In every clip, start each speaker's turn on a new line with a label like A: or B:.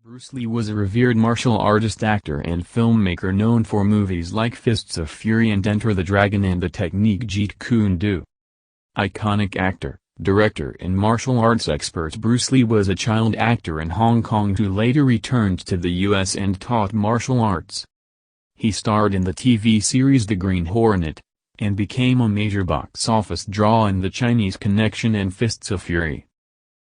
A: Bruce Lee was a revered martial artist, actor and filmmaker known for movies like Fists of Fury and Enter the Dragon and the technique Jeet Kune Do. Iconic actor, director and martial arts expert, Bruce Lee was a child actor in Hong Kong who later returned to the US and taught martial arts. He starred in the TV series The Green Hornet, and became a major box office draw in The Chinese Connection and Fists of Fury.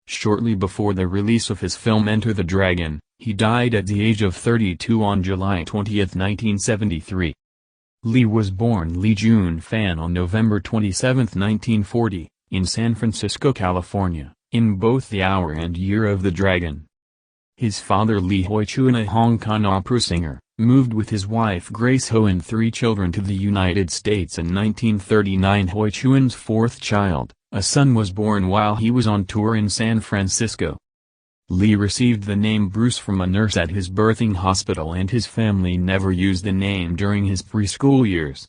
A: Shortly before the release of his film Enter the Dragon, he died at the age of 32 on July 20, 1973. Lee was born Lee Jun Fan on November 27, 1940, in San Francisco, California, in both the hour and year of the dragon. His father Lee Hoi Chuen, a Hong Kong opera singer, moved with his wife Grace Ho and 3 children to the United States in 1939. Hoi Chuen's fourth child, a son, was born while he was on tour in San Francisco. Lee received the name Bruce from a nurse at his birthing hospital, and his family never used the name during his preschool years.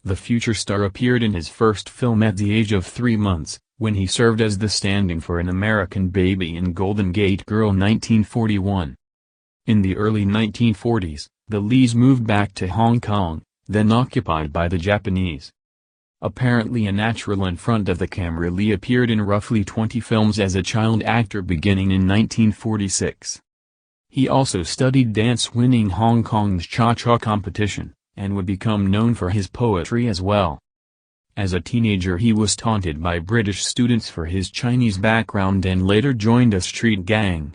A: The future star appeared in his first film at the age of 3 months, when he served as the stand-in for an American baby in Golden Gate Girl 1941. In the early 1940s, the Lees moved back to Hong Kong, then occupied by the Japanese. Apparently a natural in front of the camera, Lee appeared in roughly 20 films as a child actor beginning in 1946. He also studied dance, winning Hong Kong's Cha-Cha competition, and would become known for his poetry as well. As a teenager he was taunted by British students for his Chinese background and later joined a street gang.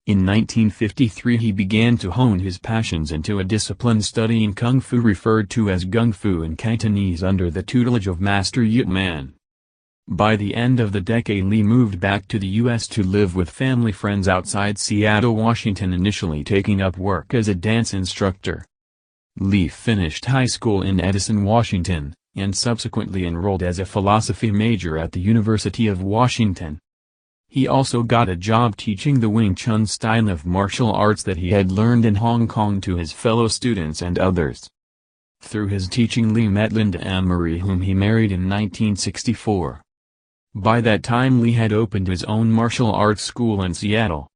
A: In 1953 he began to hone his passions into a discipline studying Kung Fu, referred to as Gung Fu in Cantonese, under the tutelage of Master Yip Man. By the end of the decade Lee moved back to the U.S. to live with family friends outside Seattle, Washington, initially taking up work as a dance instructor. Lee finished high school in Edison, Washington, and subsequently enrolled as a philosophy major at the University of Washington. He also got a job teaching the Wing Chun style of martial arts that he had learned in Hong Kong to his fellow students and others. Through his teaching Lee met Linda Anne-Marie, whom he married in 1964. By that time Lee had opened his own martial arts school in Seattle.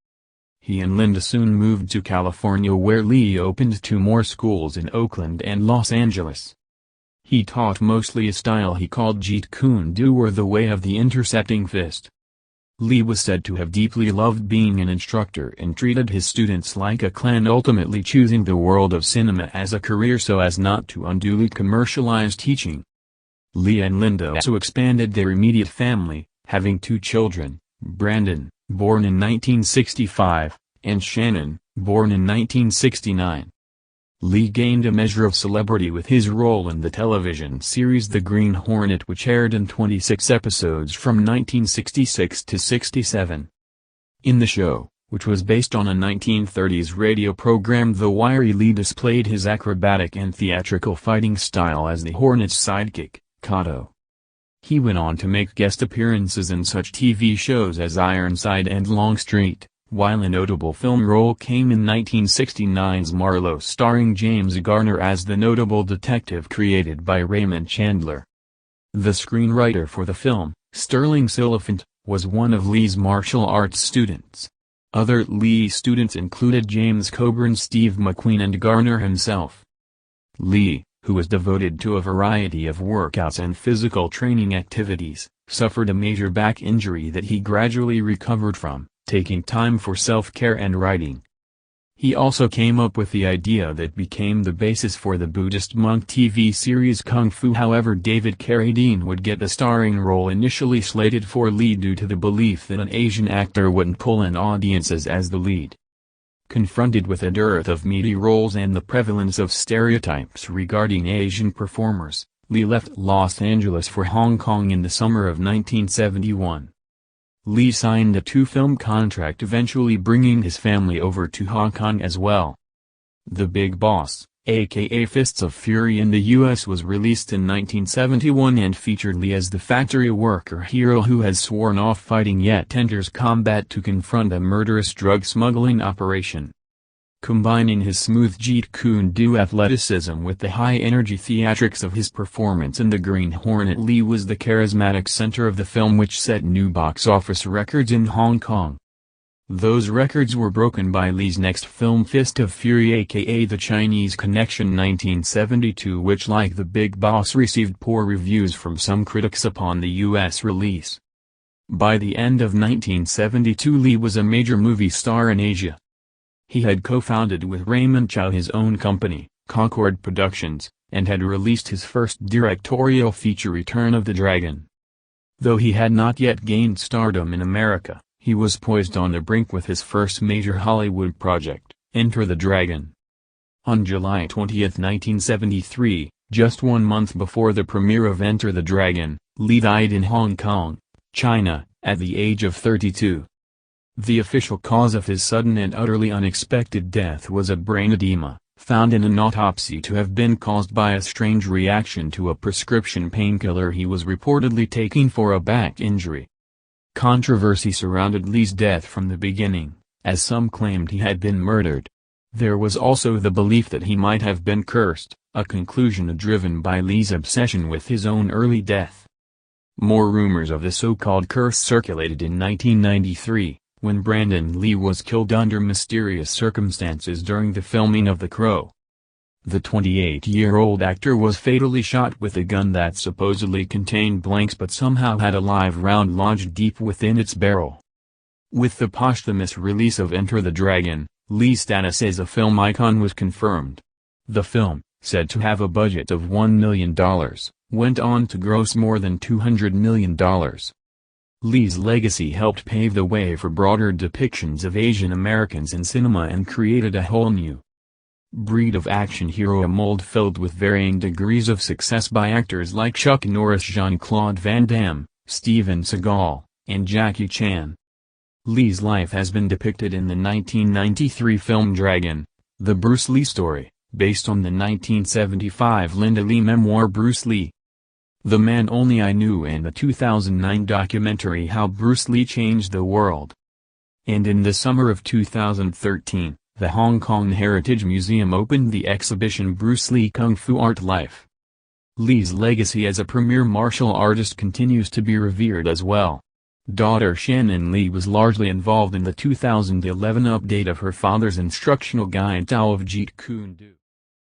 A: He and Linda soon moved to California, where Lee opened 2 more schools in Oakland and Los Angeles. He taught mostly a style he called Jeet Kune Do, or the way of the intercepting fist. Lee was said to have deeply loved being an instructor and treated his students like a clan, ultimately choosing the world of cinema as a career so as not to unduly commercialize teaching. Lee and Linda also expanded their immediate family, having 2 children, Brandon, born in 1965, and Shannon, born in 1969. Lee gained a measure of celebrity with his role in the television series The Green Hornet, which aired in 26 episodes from 1966 to 67. In the show, which was based on a 1930s radio program The Wire, Lee displayed his acrobatic and theatrical fighting style as the Hornet's sidekick, Kato. He went on to make guest appearances in such TV shows as Ironside and Longstreet, while a notable film role came in 1969's Marlowe, starring James Garner as the notable detective created by Raymond Chandler. The screenwriter for the film, Sterling Silliphant, was one of Lee's martial arts students. Other Lee students included James Coburn, Steve McQueen, and Garner himself. Lee, who was devoted to a variety of workouts and physical training activities, suffered a major back injury that he gradually recovered from, taking time for self-care and writing. He also came up with the idea that became the basis for the Buddhist monk TV series Kung Fu. However, David Carradine would get the starring role initially slated for Lee due to the belief that an Asian actor wouldn't pull in audiences as the lead. Confronted with a dearth of meaty roles and the prevalence of stereotypes regarding Asian performers, Lee left Los Angeles for Hong Kong in the summer of 1971. Lee signed a 2-film contract, eventually bringing his family over to Hong Kong as well. The Big Boss, aka Fists of Fury, in the US was released in 1971 and featured Lee as the factory worker hero who has sworn off fighting yet enters combat to confront a murderous drug smuggling operation. Combining his smooth Jeet Kune Do athleticism with the high-energy theatrics of his performance in The Green Hornet, Lee was the charismatic center of the film, which set new box office records in Hong Kong. Those records were broken by Lee's next film Fist of Fury aka The Chinese Connection 1972, which like The Big Boss received poor reviews from some critics upon the US release. By the end of 1972 Lee was a major movie star in Asia. He had co-founded with Raymond Chow his own company, Concord Productions, and had released his first directorial feature Return of the Dragon. Though he had not yet gained stardom in America, he was poised on the brink with his first major Hollywood project, Enter the Dragon. On July 20, 1973, just 1 month before the premiere of Enter the Dragon, Lee died in Hong Kong, China, at the age of 32. The official cause of his sudden and utterly unexpected death was a brain edema, found in an autopsy to have been caused by a strange reaction to a prescription painkiller he was reportedly taking for a back injury. Controversy surrounded Lee's death from the beginning, as some claimed he had been murdered. There was also the belief that he might have been cursed, a conclusion driven by Lee's obsession with his own early death. More rumors of the so-called curse circulated in 1993, when Brandon Lee was killed under mysterious circumstances during the filming of The Crow. The 28-year-old actor was fatally shot with a gun that supposedly contained blanks but somehow had a live round lodged deep within its barrel. With the posthumous release of Enter the Dragon, Lee's status as a film icon was confirmed. The film, said to have a budget of $1 million, went on to gross more than $200 million. Lee's legacy helped pave the way for broader depictions of Asian Americans in cinema and created a whole new breed of action hero, a mold filled with varying degrees of success by actors like Chuck Norris, Jean-Claude Van Damme, Steven Seagal, and Jackie Chan. Lee's life has been depicted in the 1993 film Dragon, the Bruce Lee story, based on the 1975 Linda Lee memoir Bruce Lee, The Man Only I Knew, and the 2009 documentary How Bruce Lee Changed the World. And in the summer of 2013, the Hong Kong Heritage Museum opened the exhibition Bruce Lee Kung Fu Art Life. Lee's legacy as a premier martial artist continues to be revered as well. Daughter Shannon Lee was largely involved in the 2011 update of her father's instructional guide Tao of Jeet Kune Do.